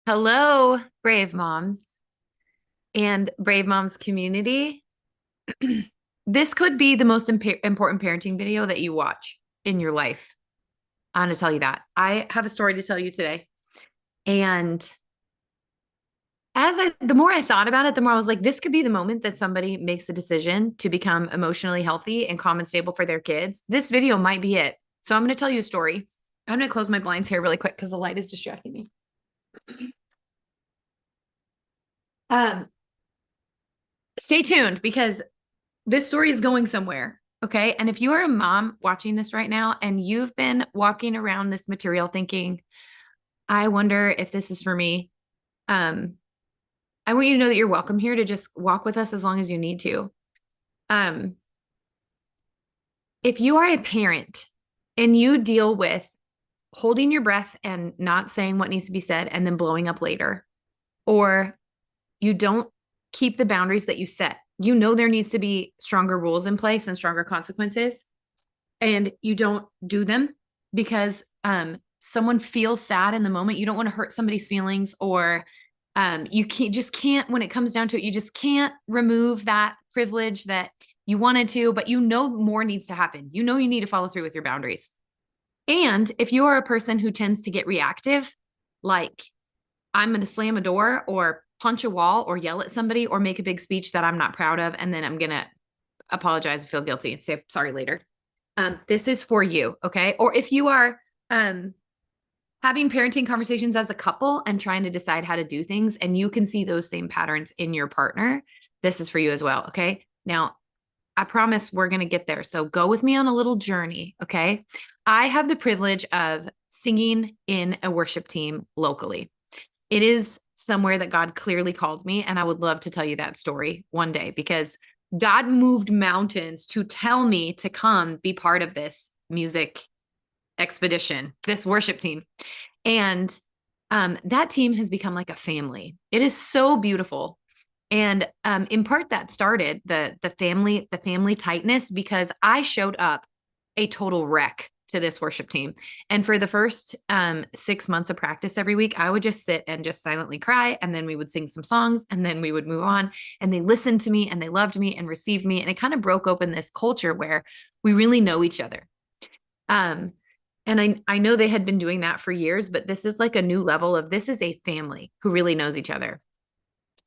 Hello, Brave Moms and Brave Moms community. This could be the most important parenting video that you watch in your life. I'm going to tell you that. I have a story to tell you today. And the more I thought about it, the more I was like, this could be the moment that somebody makes a decision to become emotionally healthy and calm and stable for their kids. This video might be it. So I'm going to tell you a story. I'm going to close my blinds here really quick because the light is distracting me. Um, Stay tuned because this story is going somewhere. Okay. And if you are a mom watching this right now and you've been walking around this material thinking, I wonder if this is for me, um, I want you to know that you're welcome here to just walk with us as long as you need to. Um, if you are a parent and you deal with holding your breath and not saying what needs to be said and then blowing up later, or you don't keep the boundaries that you set, you know there needs to be stronger rules in place and stronger consequences, and you don't do them because someone feels sad in the moment. You don't want to hurt somebody's feelings, or you can't, when it comes down to it, you just can't remove that privilege that you wanted to, but you know more needs to happen. You know you need to follow through with your boundaries. And if you are a person who tends to get reactive, like I'm going to slam a door or punch a wall or yell at somebody or make a big speech that I'm not proud of, and then I'm going to apologize and feel guilty and say sorry later. This is for you. Okay. Or if you are having parenting conversations as a couple and trying to decide how to do things, and you can see those same patterns in your partner, this is for you as well. Okay. Now, I promise we're going to get there. So go with me on a little journey. Okay. I have the privilege of singing in a worship team locally. It is somewhere that God clearly called me. And I would love to tell you that story one day because God moved mountains to tell me to come be part of this music expedition, this worship team. And that team has become like a family. It is so beautiful. And in part that started the family tightness because I showed up a total wreck to this worship team. And for the first 6 months of practice every week, I would just sit and just silently cry. And then we would sing some songs and then we would move on. And they listened to me and they loved me and received me. And it kind of broke open this culture where we really know each other. Um, and I know they had been doing that for years, but this is like a new level of this is a family who really knows each other.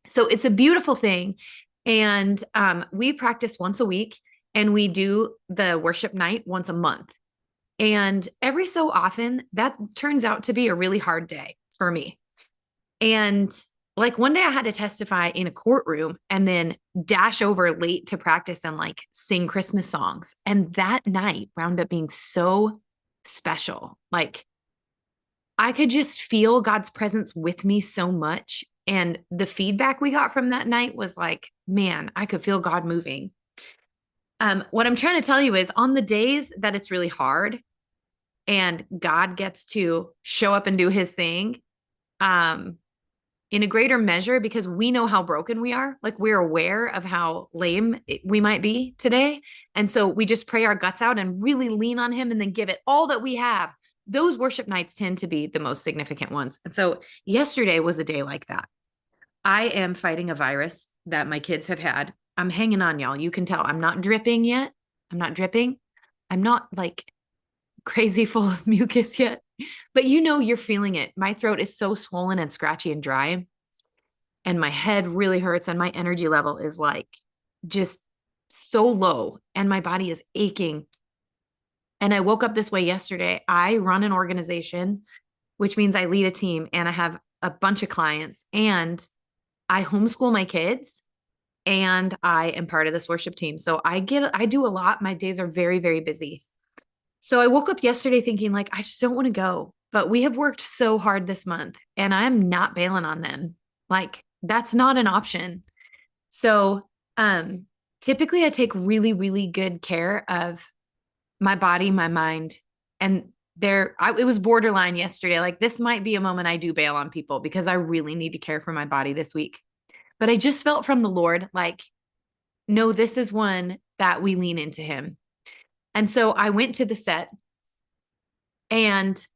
So it's a beautiful thing. And we practice once a week and we do the worship night once a month. And every so often, that turns out to be a really hard day for me. And like one day I had to testify in a courtroom and then dash over late to practice and like sing Christmas songs. And that night wound up being so special. Like I could just feel God's presence with me so much. And the feedback we got from that night was like, man, I could feel God moving. What I'm trying to tell you is on the days that it's really hard and God gets to show up and do his thing, um, in a greater measure because we know how broken we are. Like we're aware of how lame we might be today. And so we just pray our guts out and really lean on him and then give it all that we have. Those worship nights tend to be the most significant ones. And so yesterday was a day like that. I am fighting a virus that my kids have had. I'm hanging on, y'all. You can tell I'm not dripping yet. I'm not dripping. I'm not like crazy full of mucus yet, but you know, you're feeling it. My throat is so swollen and scratchy and dry, and my head really hurts, and my energy level is like just so low, and my body is aching. And I woke up this way yesterday. I run an organization, which means I lead a team and I have a bunch of clients, and I homeschool my kids and I am part of this worship team. So I do a lot. My days are very, very busy. So I woke up yesterday thinking, like, I just don't want to go. But we have worked so hard this month and I'm not bailing on them. Like, that's not an option. So typically I take really, really good care of my body, my mind, and it was borderline yesterday. Like, this might be a moment I do bail on people because I really need to care for my body this week. But I just felt from the Lord, like, no, this is one that we lean into him. And so I went to the set and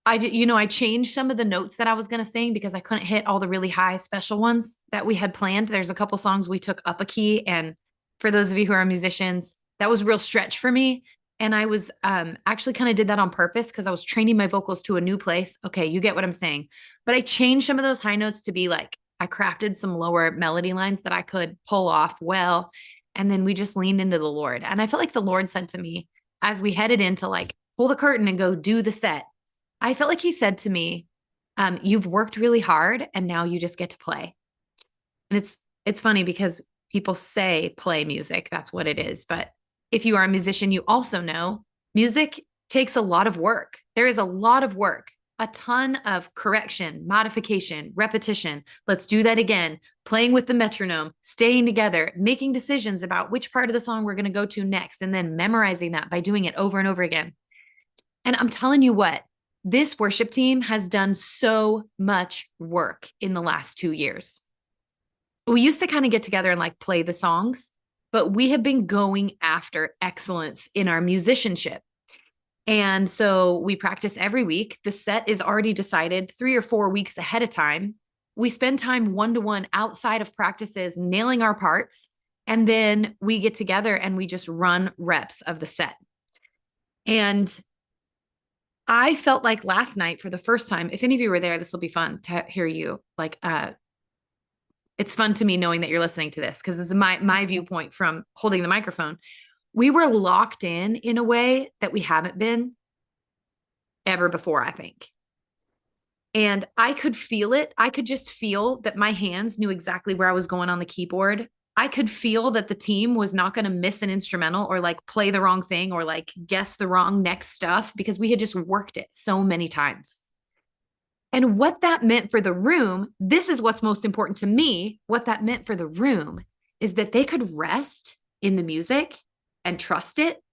I did, I changed some of the notes that I was going to sing because I couldn't hit all the really high special ones that we had planned. There's a couple songs we took up a key. And for those of you who are musicians, that was a real stretch for me. And I was actually kind of did that on purpose because I was training my vocals to a new place. Okay, you get what I'm saying. But I changed some of those high notes to be like, I crafted some lower melody lines that I could pull off well. And then we just leaned into the Lord. And I felt like the Lord said to me as we headed into like, pull the curtain and go do the set. I felt like he said to me, you've worked really hard and now you just get to play. And it's funny because people say play music, that's what it is. But if you are a musician, you also know music takes a lot of work. There is a lot of work, a ton of correction, modification, repetition. Let's do that again. Playing with the metronome, staying together, making decisions about which part of the song we're going to go to next, and then memorizing that by doing it over and over again. And I'm telling you what, this worship team has done so much work in the last 2 years. We used to kind of get together and like play the songs, but we have been going after excellence in our musicianship. And so we practice every week. The set is already decided 3 or 4 weeks ahead of time. We spend time one-to-one outside of practices, nailing our parts. And then we get together and we just run reps of the set. And I felt like last night for the first time, if any of you were there, this will be fun to hear you. Like, it's fun to me knowing that you're listening to this because this is my viewpoint from holding the microphone. We were locked in a way that we haven't been ever before, I think. And I could feel it. I could just feel that my hands knew exactly where I was going on the keyboard. I could feel that the team was not going to miss an instrumental or like play the wrong thing or like guess the wrong next stuff because we had just worked it so many times. And what that meant for the room, this is what's most important to me. What that meant for the room is that they could rest in the music and trust it,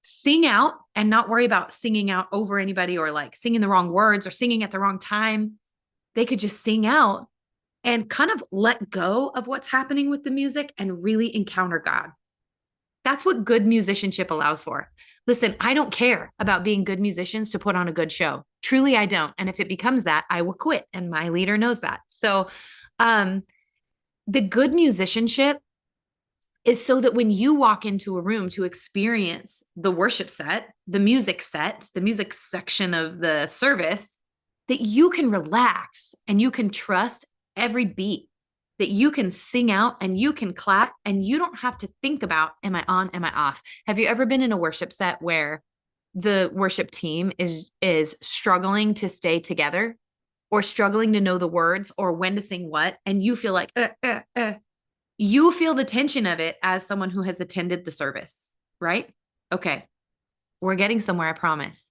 sing out and not worry about singing out over anybody or like singing the wrong words or singing at the wrong time. They could just sing out and kind of let go of what's happening with the music and really encounter God. That's what good musicianship allows for. Listen, I don't care about being good musicians to put on a good show. Truly, I don't. And if it becomes that, I will quit. And my leader knows that. So the good musicianship is so that when you walk into a room to experience the worship set, the music section of the service, that you can relax and you can trust every beat, that you can sing out and you can clap and you don't have to think about, am I on, am I off? Have you ever been in a worship set where the worship team is struggling to stay together or struggling to know the words or when to sing what, and you feel like, you feel the tension of it as someone who has attended the service, right? Okay, we're getting somewhere, I promise.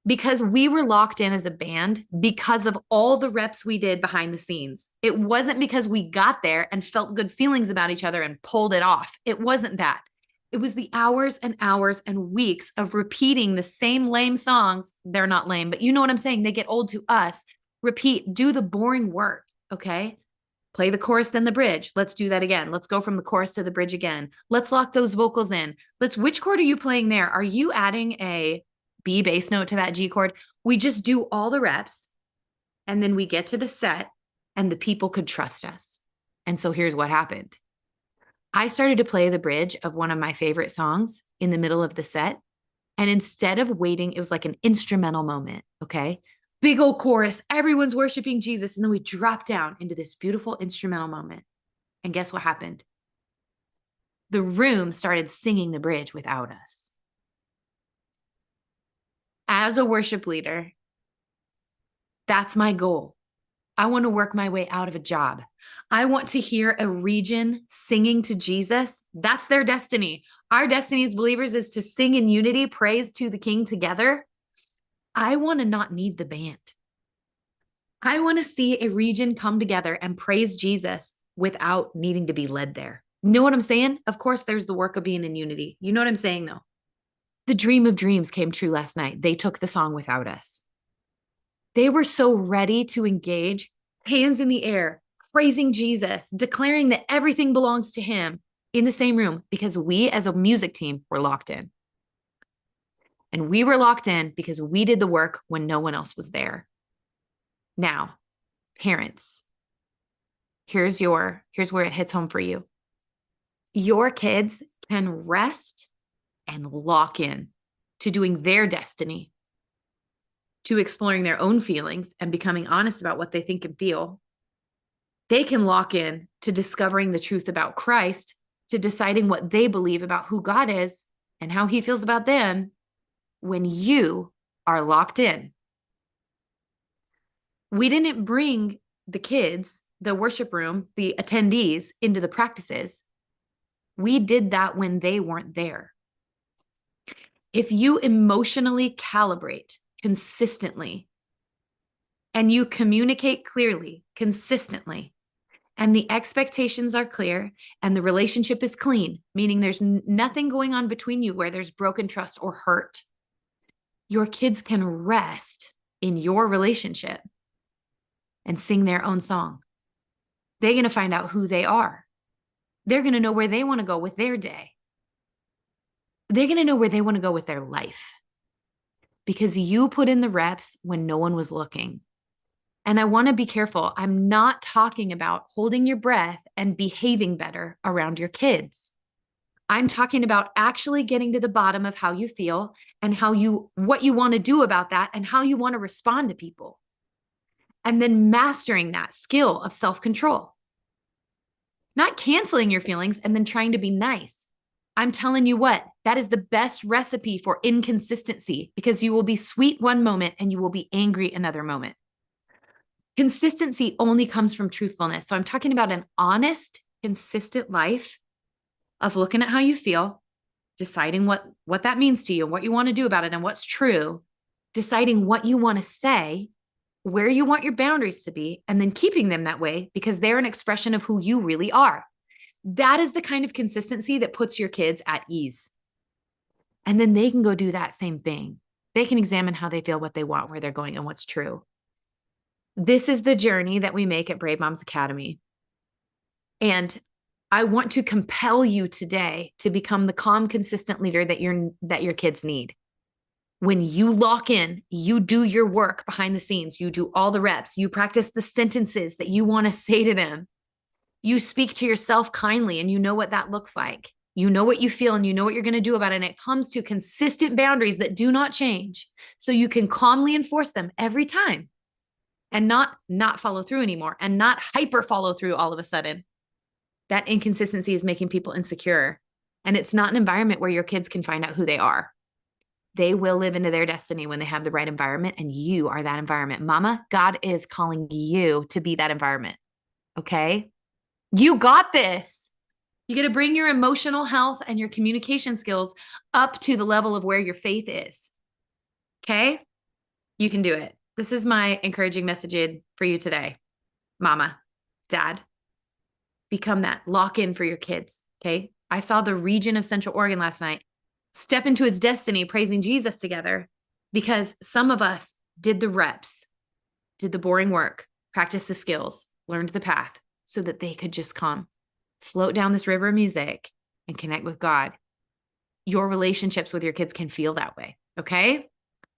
Because we were locked in as a band because of all the reps we did behind the scenes. It wasn't because we got there and felt good feelings about each other and pulled it off. It wasn't that. It was the hours and hours and weeks of repeating the same lame songs. They're not lame, but you know what I'm saying? They get old to us. Repeat, do the boring work, okay? Play the chorus, then the bridge. Let's do that again. Let's go from the chorus to the bridge again. Let's lock those vocals in. Which chord are you playing there? Are you adding a B bass note to that G chord? We just do all the reps and then we get to the set and the people could trust us. And so here's what happened. I started to play the bridge of one of my favorite songs in the middle of the set. And instead of waiting, it was like an instrumental moment. Okay. Big old chorus. Everyone's worshiping Jesus. And then we drop down into this beautiful instrumental moment. And guess what happened? The room started singing the bridge without us. As a worship leader, that's my goal. I want to work my way out of a job. I want to hear a region singing to Jesus. That's their destiny. Our destiny as believers is to sing in unity, praise to the King together. I want to not need the band. I want to see a region come together and praise Jesus without needing to be led there. You know what I'm saying? Of course, there's the work of being in unity. You know what I'm saying, though? The dream of dreams came true last night. They took the song without us. They were so ready to engage, hands in the air, praising Jesus, declaring that everything belongs to him in the same room because we as a music team were locked in. And we were locked in because we did the work when no one else was there. Now, parents, here's where it hits home for you. Your kids can rest and lock in to doing their destiny, to exploring their own feelings and becoming honest about what they think and feel. They can lock in to discovering the truth about Christ, to deciding what they believe about who God is and how he feels about them when you are locked in. We didn't bring the kids, the worship room, the attendees into the practices. We did that when they weren't there. If you emotionally calibrate consistently and you communicate clearly, consistently, and the expectations are clear and the relationship is clean, meaning there's nothing going on between you where there's broken trust or hurt, your kids can rest in your relationship and sing their own song. They're going to find out who they are. They're going to know where they want to go with their day. They're going to know where they want to go with their life because you put in the reps when no one was looking. And I want to be careful. I'm not talking about holding your breath and behaving better around your kids. I'm talking about actually getting to the bottom of how you feel and what you want to do about that and how you want to respond to people. And then mastering that skill of self-control. Not canceling your feelings and then trying to be nice. I'm telling you what, that is the best recipe for inconsistency because you will be sweet one moment and you will be angry another moment. Consistency only comes from truthfulness. So I'm talking about an honest, consistent life of looking at how you feel, deciding what that means to you, what you want to do about it and what's true, deciding what you want to say, where you want your boundaries to be, and then keeping them that way because they're an expression of who you really are. That is the kind of consistency that puts your kids at ease. And then they can go do that same thing. They can examine how they feel, what they want, where they're going, and what's true. This is the journey that we make at Brave Moms Academy. And I want to compel you today to become the calm, consistent leader that your kids need. When you lock in, you do your work behind the scenes, you do all the reps, you practice the sentences that you want to say to them. You speak to yourself kindly and you know what that looks like. You know what you feel and you know what you're going to do about it. And it comes to consistent boundaries that do not change. So you can calmly enforce them every time and not follow through anymore and not hyper follow through all of a sudden. That inconsistency is making people insecure. And it's not an environment where your kids can find out who they are. They will live into their destiny when they have the right environment, and you are that environment. Mama, God is calling you to be that environment. Okay? You got this. You got to bring your emotional health and your communication skills up to the level of where your faith is. Okay? You can do it. This is my encouraging message for you today. Mama, dad, become that. Lock in for your kids. Okay? I saw the region of Central Oregon last night step into its destiny, praising Jesus together, because some of us did the reps, did the boring work, practiced the skills, learned the path so that they could just come, float down this river of music and connect with God. Your relationships with your kids can feel that way. Okay.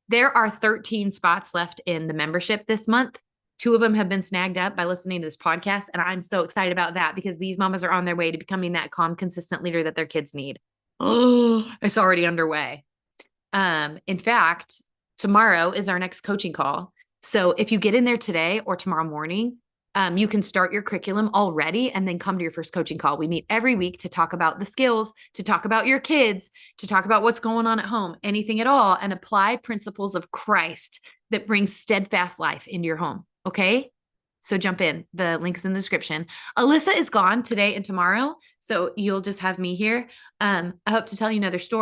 There are 13 spots left in the membership this month. 2 of them have been snagged up by listening to this podcast. And I'm so excited about that because these mamas are on their way to becoming that calm, consistent leader that their kids need. Oh, it's already underway. In fact, tomorrow is our next coaching call. So if you get in there today or tomorrow morning, you can start your curriculum already and then come to your first coaching call. We meet every week to talk about the skills, to talk about your kids, to talk about what's going on at home, anything at all, and apply principles of Christ that bring steadfast life into your home. Okay? So jump in. The link's in the description. Alyssa is gone today and tomorrow, so you'll just have me here. I hope to tell you another story.